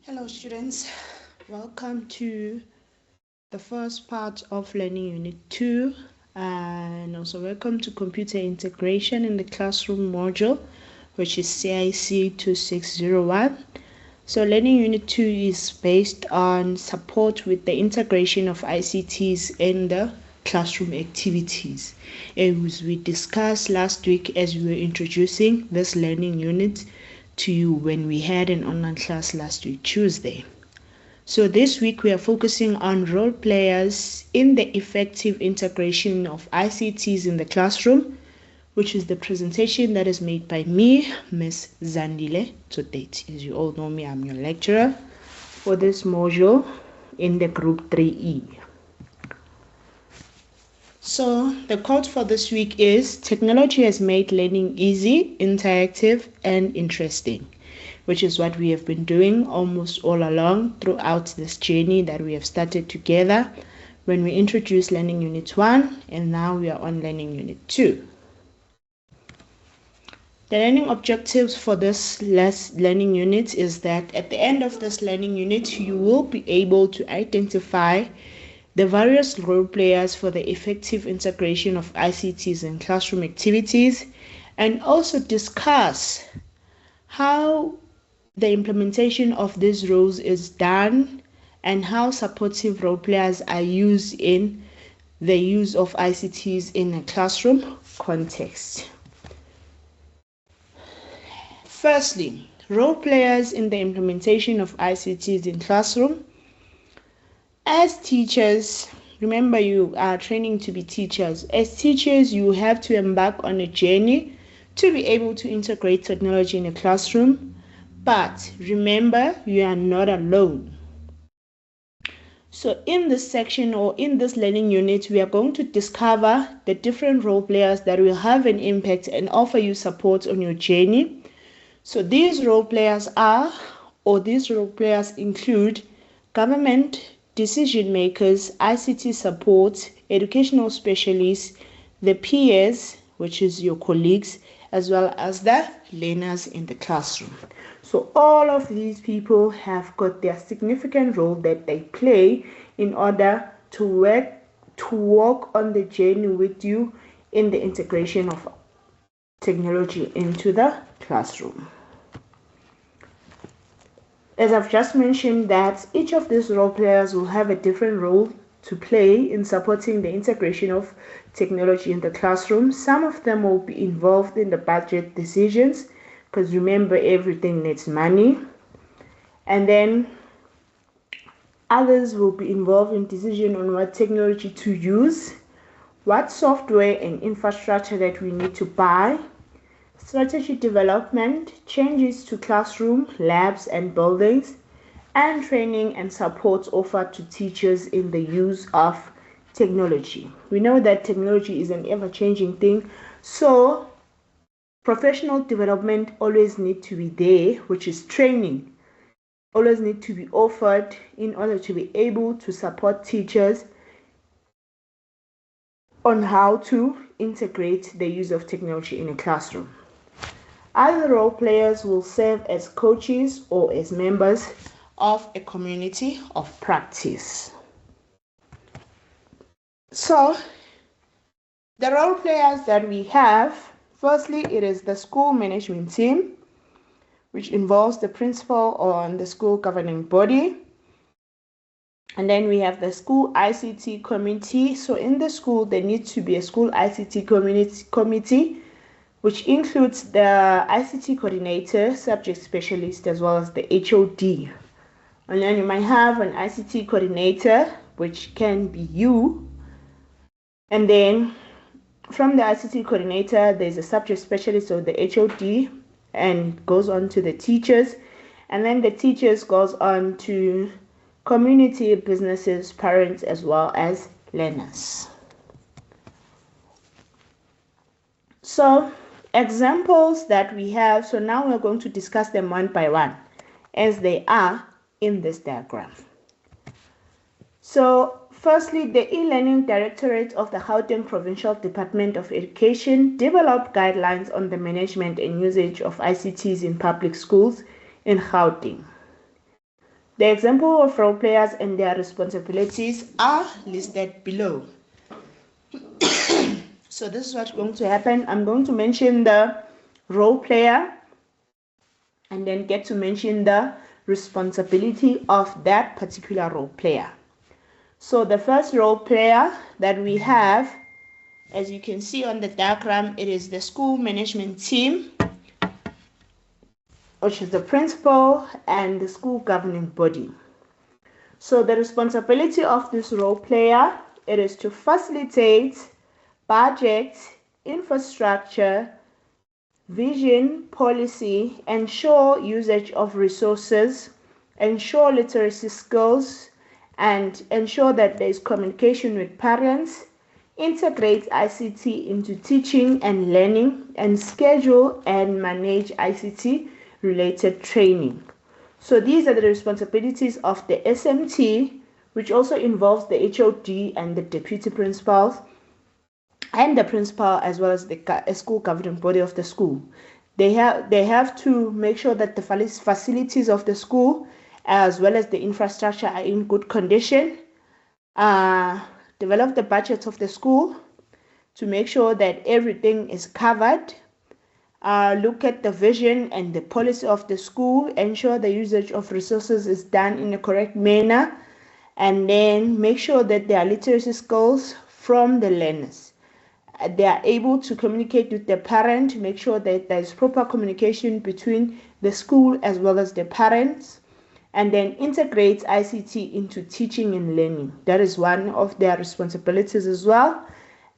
Hello students, welcome to the first part of Learning Unit 2 and also welcome to Computer Integration in the Classroom module, which is CIC 2601. So Learning Unit 2 is based on support with the integration of ICTs in the classroom activities. As we discussed last week as we were introducing this learning unit to you when we had an online class last week, Tuesday. So this week we are focusing on role players in the effective integration of ICTs in the classroom, which is the presentation that is made by me, Ms. Zandile Todeti. As you all know me, I'm your lecturer for this module in the group 3E. So the quote for this week is, technology has made learning easy, interactive, and interesting, which is what we have been doing almost all along throughout this journey that we have started together when we introduced Learning Unit 1, and now we are on Learning Unit 2. The learning objectives for this learning unit is that at the end of this learning unit, you will be able to identify the various role players for the effective integration of ICTs in classroom activities, and also discuss how the implementation of these roles is done and how supportive role players are used in the use of ICTs in a classroom context. Firstly, role players in the implementation of ICTs in classroom. As teachers, remember you are training to be teachers. As teachers, you have to embark on a journey to be able to integrate technology in a classroom. But remember, you are not alone. So in this section or in this learning unit, we are going to discover the different role players that will have an impact and offer you support on your journey. So these role players include government, decision makers, ICT support, educational specialists, the peers, which is your colleagues, as well as the learners in the classroom. So all of these people have got their significant role that they play in order to walk on the journey with you in the integration of technology into the classroom. As I've just mentioned, that each of these role players will have a different role to play in supporting the integration of technology in the classroom. Some of them will be involved in the budget decisions, because remember, everything needs money. And then others will be involved in decision on what technology to use, what software and infrastructure that we need to buy, strategy development, changes to classroom, labs and buildings, and training and support offered to teachers in the use of technology. We know that technology is an ever-changing thing, so professional development always needs to be there, which is training, always need to be offered in order to be able to support teachers on how to integrate the use of technology in a classroom. Other role players will serve as coaches or as members of a community of practice. So, the role players that we have, firstly, it is the school management team, which involves the principal or the school governing body. And then we have the school ICT committee. So in the school, there needs to be a school ICT committee, which includes the ICT coordinator, subject specialist, as well as the HOD. And then you might have an ICT coordinator, which can be you. And then from the ICT coordinator, there's a subject specialist or the HOD, and goes on to the teachers. And then the teachers goes on to community, businesses, parents, as well as learners. So examples that we have, so now we're going to discuss them one by one as they are in this diagram. So firstly, the e-learning directorate of the Gauteng Provincial Department of Education developed guidelines on the management and usage of ICTs in public schools in Gauteng. The example of role players and their responsibilities are listed below. So this is what's going to happen. I'm going to mention the role player and then get to mention the responsibility of that particular role player. So the first role player that we have, as you can see on the diagram, it is the school management team, which is the principal and the school governing body. So the responsibility of this role player, it is to facilitate, budget, infrastructure, vision, policy, ensure usage of resources, ensure literacy skills, and ensure that there is communication with parents, integrate ICT into teaching and learning, and schedule and manage ICT related training. So these are the responsibilities of the SMT, which also involves the HOD and the deputy principals, and the principal, as well as the school governing body of the school. They have to make sure that the facilities of the school, as well as the infrastructure, are in good condition. Develop the budget of the school to make sure that everything is covered. Look at the vision and the policy of the school, ensure the usage of resources is done in a correct manner, and then make sure that there are literacy skills from the learners. They are able to communicate with the parent, make sure that there is proper communication between the school as well as the parents, and then integrate ICT into teaching and learning. That is one of their responsibilities as well.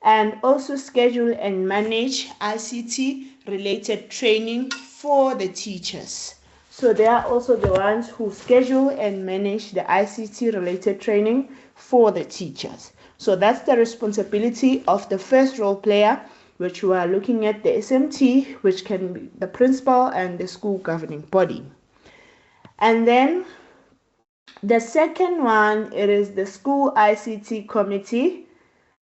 And also schedule and manage ICT related training for the teachers. So they are also the ones who schedule and manage the ICT related training for the teachers. So that's the responsibility of the first role player, which we are looking at the SMT, which can be the principal and the school governing body. And then the second one, it is the school ICT committee,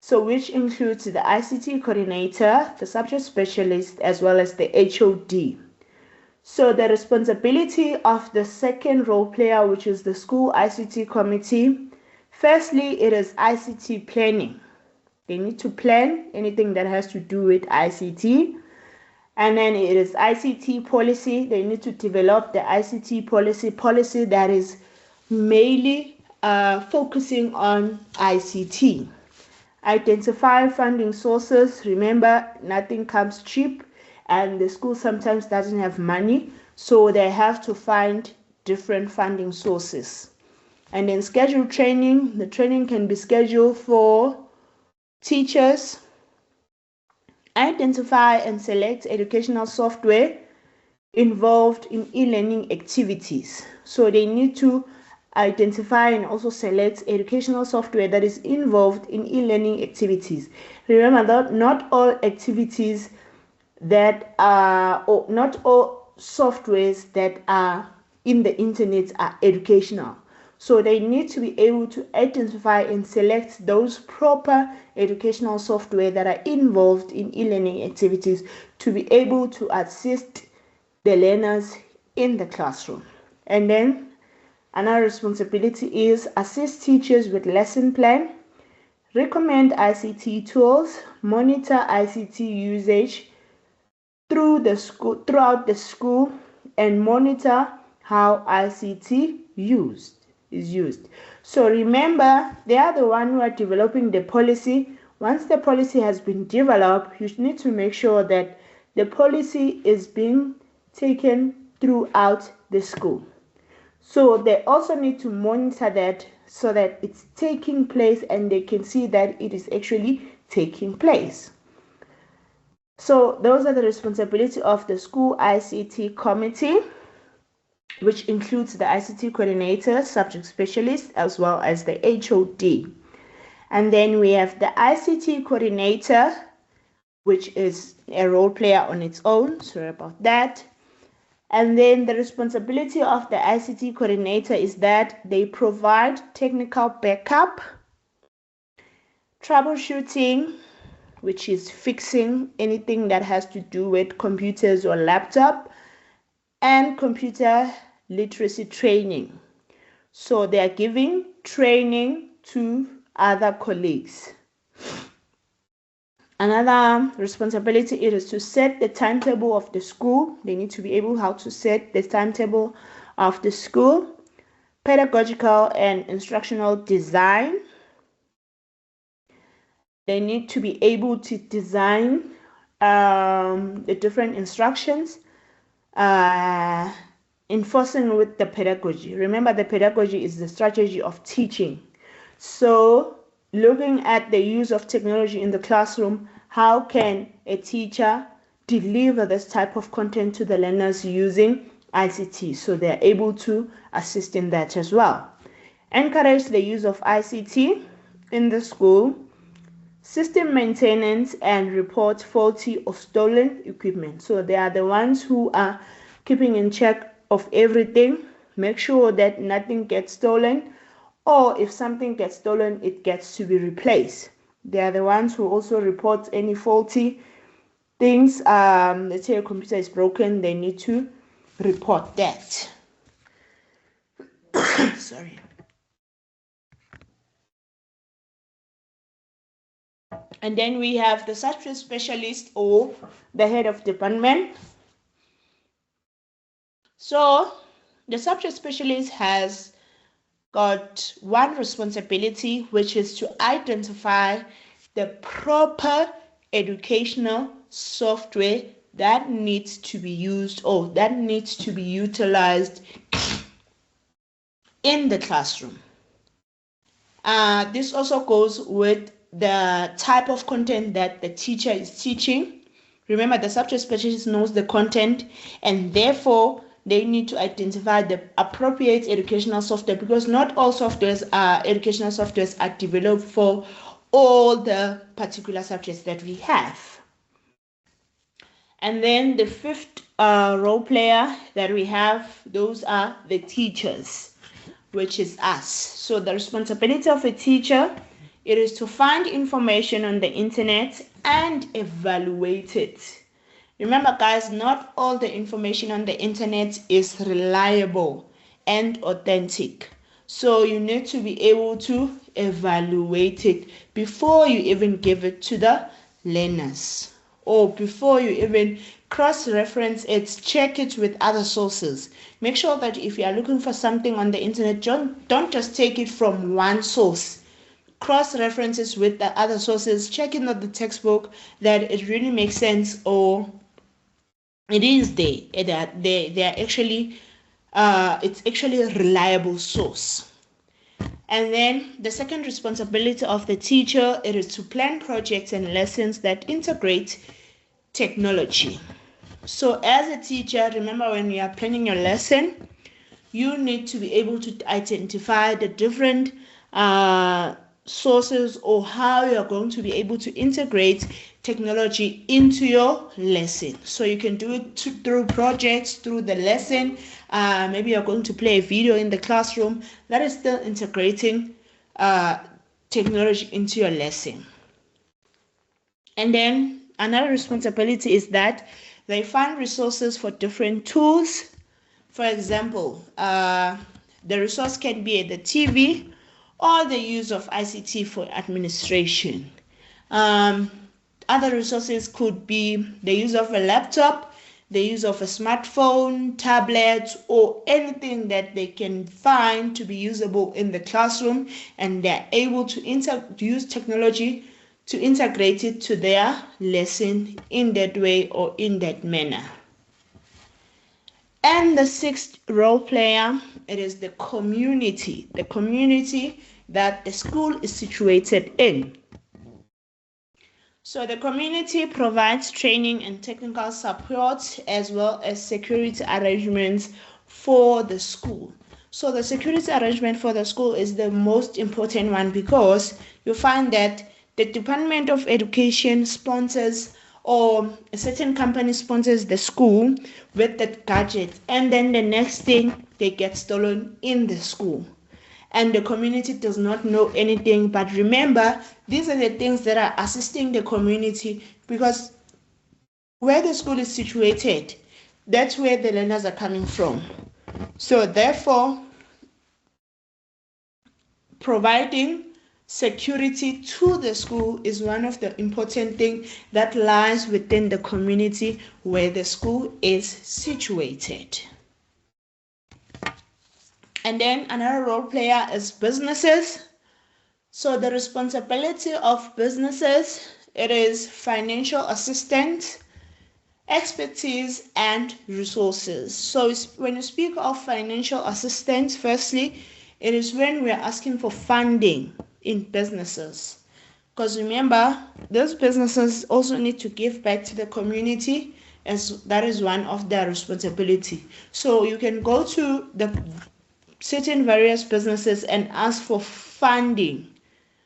so which includes the ICT coordinator, the subject specialist, as well as the HOD. So the responsibility of the second role player, which is the school ICT committee, firstly, it is ICT planning. They need to plan anything that has to do with ICT. And then it is ICT policy. They need to develop the ICT policy that is mainly focusing on ICT. Identify funding sources. Remember, nothing comes cheap, and the school sometimes doesn't have money, so they have to find different funding sources. And then schedule training. The training can be scheduled for teachers. Identify and select educational software involved in e-learning activities. So they need to identify and also select educational software that is involved in e-learning activities. Remember that not all activities that are, or not all softwares that are in the internet are educational. So they need to be able to identify and select those proper educational software that are involved in e-learning activities to be able to assist the learners in the classroom. And then another responsibility is assist teachers with lesson plan, recommend ICT tools, monitor ICT usage throughout the school, and monitor how ICT is used. So remember, they are the one who are developing the policy. Once the policy has been developed, you need to make sure that the policy is being taken throughout the school. So they also need to monitor that so that it's taking place and they can see that it is actually taking place. So those are the responsibility of the school ICT committee, which includes the ICT coordinator, subject specialist, as well as the HOD. And then we have the ICT coordinator, which is a role player on its own. Sorry about that. And then the responsibility of the ICT coordinator is that they provide technical backup, troubleshooting, which is fixing anything that has to do with computers or laptop, and computer literacy training. So they are giving training to other colleagues. Another responsibility is to set the timetable of the school. They need to be able how to set the timetable of the school. Pedagogical and instructional design. They need to be able to design the different instructions, enforcing with the pedagogy. Remember, the pedagogy is the strategy of teaching. So looking at the use of technology in the classroom, how can a teacher deliver this type of content to the learners using ICT? So they're able to assist in that as well. Encourage the use of ICT in the school. System maintenance and report faulty or stolen equipment. So they are the ones who are keeping in check of everything. Make sure that nothing gets stolen, or if something gets stolen, it gets to be replaced. They are the ones who also report any faulty things. Let's say a computer is broken, they need to report that. Sorry. And then we have the subject specialist or the head of department. So the subject specialist has got one responsibility, which is to identify the proper educational software that needs to be used or that needs to be utilized in the classroom. This also goes with the type of content that the teacher is teaching. Remember, the subject specialist knows the content, and therefore they need to identify the appropriate educational software, because not all educational softwares are developed for all the particular subjects that we have. And then the fifth role player that we have, those are the teachers, which is us. So the responsibility of a teacher, it is to find information on the internet and evaluate it. Remember, guys, not all the information on the internet is reliable and authentic. So you need to be able to evaluate it before you even give it to the learners, or before you even cross-reference it, check it with other sources. Make sure that if you are looking for something on the internet, don't just take it from one source. Cross-references with the other sources, checking out the textbook that it really makes sense, or it is there, that they are actually it's actually a reliable source. And then the second responsibility of the teacher, it is to plan projects and lessons that integrate technology. So as a teacher, remember, when you are planning your lesson, you need to be able to identify the different sources, or how you're going to be able to integrate technology into your lesson. So you can do it through projects, through the lesson. Maybe you're going to play a video in the classroom. That is still integrating technology into your lesson. And then another responsibility is that they find resources for different tools. For example, the resource can be the TV, or the use of ICT for administration. Other resources could be the use of a laptop, the use of a smartphone, tablet, or anything that they can find to be usable in the classroom, and they're able to use technology to integrate it to their lesson in that way or in that manner. And the sixth role player, it is the community that the school is situated in. So the community provides training and technical support, as well as security arrangements for the school. So the security arrangement for the school is the most important one, because you find that the Department of Education sponsors, or a certain company sponsors the school with that gadget, and then the next thing, they get stolen in the school, and the community does not know anything. But remember, these are the things that are assisting the community, because where the school is situated, that's where the learners are coming from. So therefore, providing security to the school is one of the important things that lies within the community where the school is situated. And then another role player is businesses. So the responsibility of businesses, it is financial assistance, expertise, and resources. So when you speak of financial assistance, firstly, it is when we are asking for funding in businesses. Because remember, those businesses also need to give back to the community, as that is one of their responsibility. So you can go to the certain various businesses and ask for funding,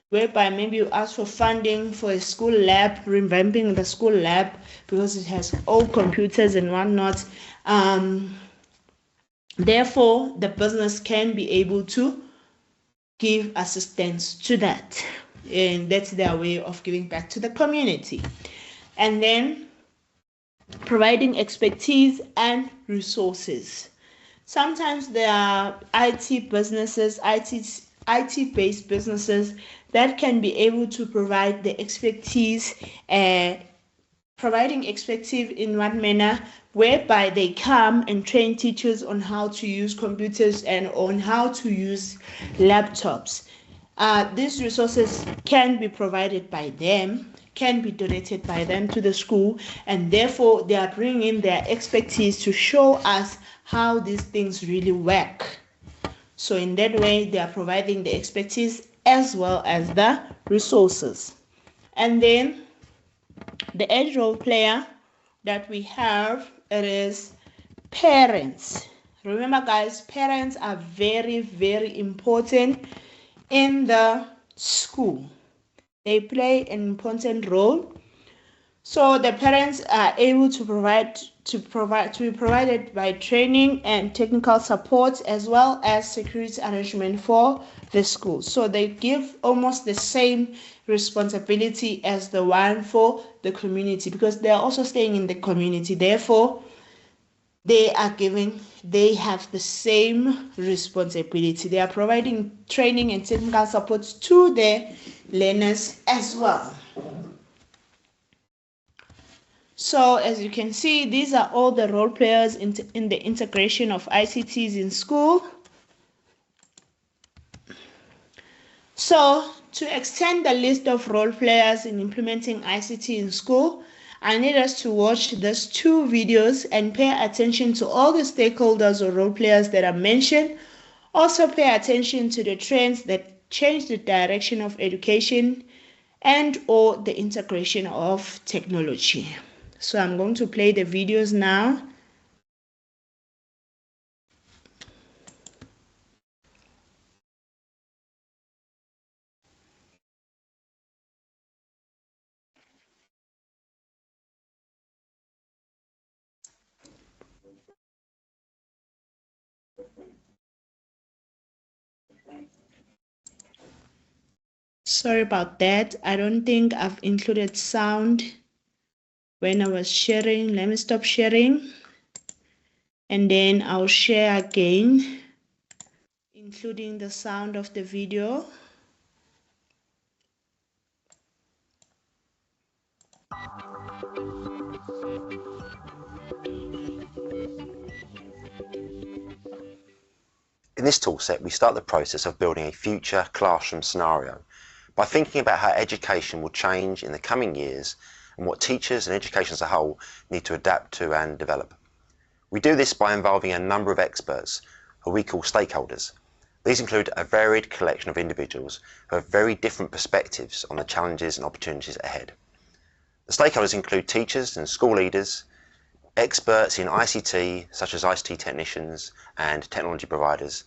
whereby maybe you ask for funding for a school lab, revamping the school lab because it has old computers and whatnot. Therefore, the business can be able to give assistance to that, and that's their way of giving back to the community. And then providing expertise and resources. Sometimes there are IT businesses, IT-based businesses that can be able to provide the expertise, providing expertise in one manner, whereby they come and train teachers on how to use computers and on how to use laptops. These resources can be provided by them, can be donated by them to the school, and therefore they are bringing their expertise to show us how these things really work. So in that way, they are providing the expertise as well as the resources. And then the edge role player that we have, it is parents. Remember guys, parents are very, very important in the school. They play an important role. So the parents are able to be provided by training and technical support, as well as security arrangement for the school. So they give almost the same responsibility as the one for the community, because they are also staying in the community. Therefore, they have the same responsibility. They are providing training and technical support to their learners as well. So as you can see, these are all the role players in the integration of ICTs in school. So to extend the list of role players in implementing ICT in school, I need us to watch these 2 videos and pay attention to all the stakeholders or role players that are mentioned. Also pay attention to the trends that change the direction of education and or the integration of technology. So I'm going to play the videos now. Sorry about that. I don't think I've included sound when I was sharing. Let me stop sharing. And then I'll share again, including the sound of the video. In this toolset, we start the process of building a future classroom scenario by thinking about how education will change in the coming years and what teachers and education as a whole need to adapt to and develop. We do this by involving a number of experts who we call stakeholders. These include a varied collection of individuals who have very different perspectives on the challenges and opportunities ahead. The stakeholders include teachers and school leaders, experts in ICT such as ICT technicians and technology providers.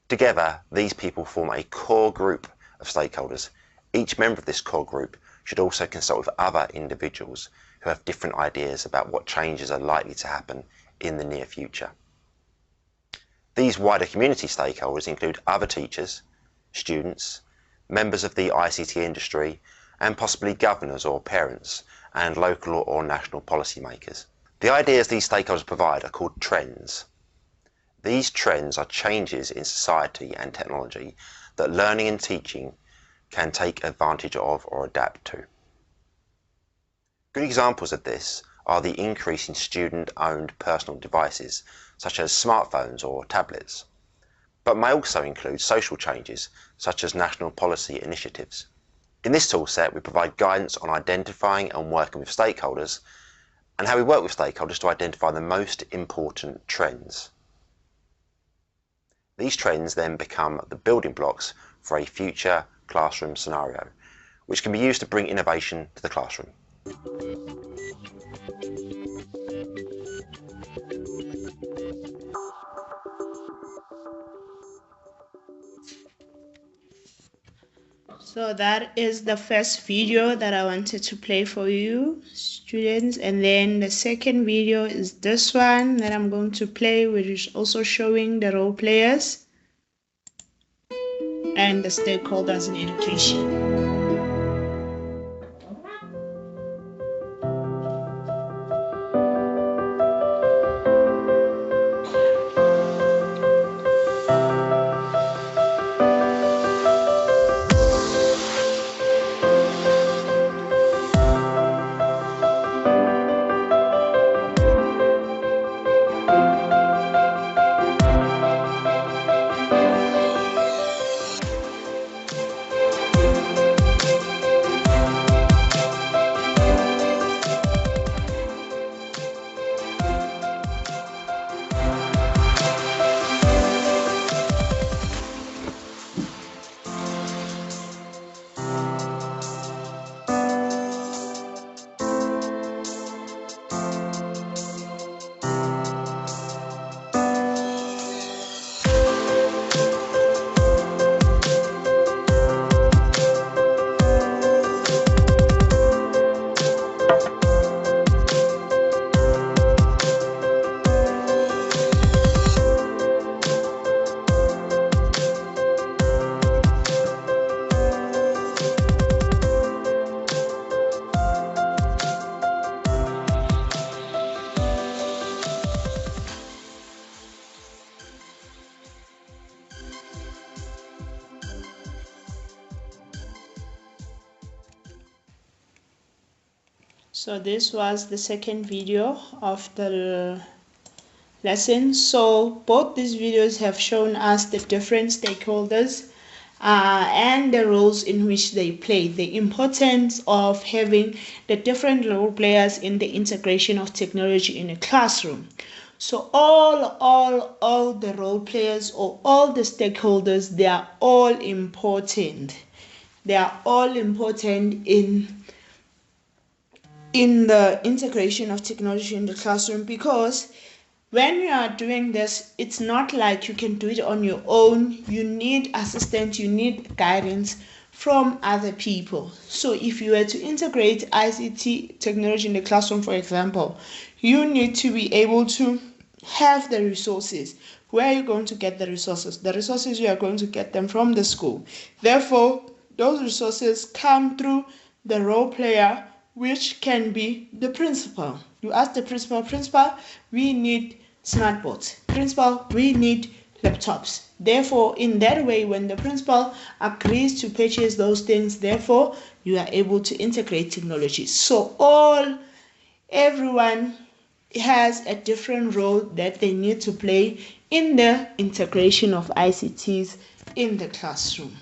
Together, these people form a core group of stakeholders. Each member of this core group should also consult with other individuals who have different ideas about what changes are likely to happen in the near future. These wider community stakeholders include other teachers, students, members of the ICT industry, and possibly governors or parents, and local or national policymakers. The ideas these stakeholders provide are called trends. These trends are changes in society and technology that learning and teaching can take advantage of or adapt to. Good examples of this are the increase in student-owned personal devices, such as smartphones or tablets, but may also include social changes, such as national policy initiatives. In this toolset, we provide guidance on identifying and working with stakeholders, and how we work with stakeholders to identify the most important trends. These trends then become the building blocks for a future classroom scenario, which can be used to bring innovation to the classroom. So that is the first video that I wanted to play for you, students. And then the second video is this one that I'm going to play, which is also showing the role players and the stakeholders in education. So this was the second video of the lesson. So both these videos have shown us the different stakeholders and the roles in which they play, the importance of having the different role players in the integration of technology in a classroom. So all the role players or all the stakeholders, they are all important. They are all important in the integration of technology in the classroom, because when you are doing this, it's not like you can do it on your own. You need assistance, you need guidance from other people. So if you were to integrate ICT technology in the classroom, for example, you need to be able to have the resources. Where are you going to get the resources? The resources, you are going to get them from the school. Therefore, those resources come through the role player, which can be the principal. You ask the principal, we need smartboards. Principal, we need laptops. Therefore, in that way, when the principal agrees to purchase those things, therefore, you are able to integrate technology. So everyone has a different role that they need to play in the integration of ICTs in the classroom.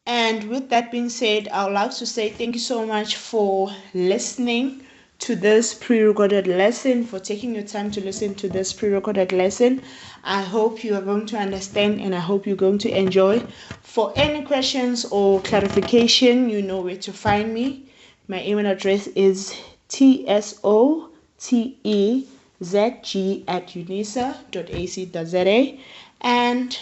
And with that being said, I would like to say thank you so much for listening to this pre-recorded lesson, for taking your time to listen to this pre-recorded lesson. I hope you are going to understand, and I hope you're going to enjoy. For any questions or clarification, you know where to find me. My email address is tsotezg@unisa.ac.za, and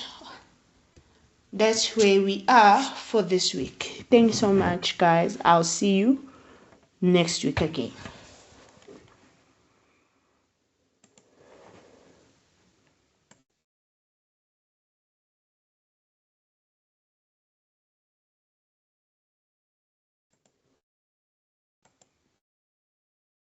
that's where we are for this week. Thank you so much, guys. I'll see you next week again.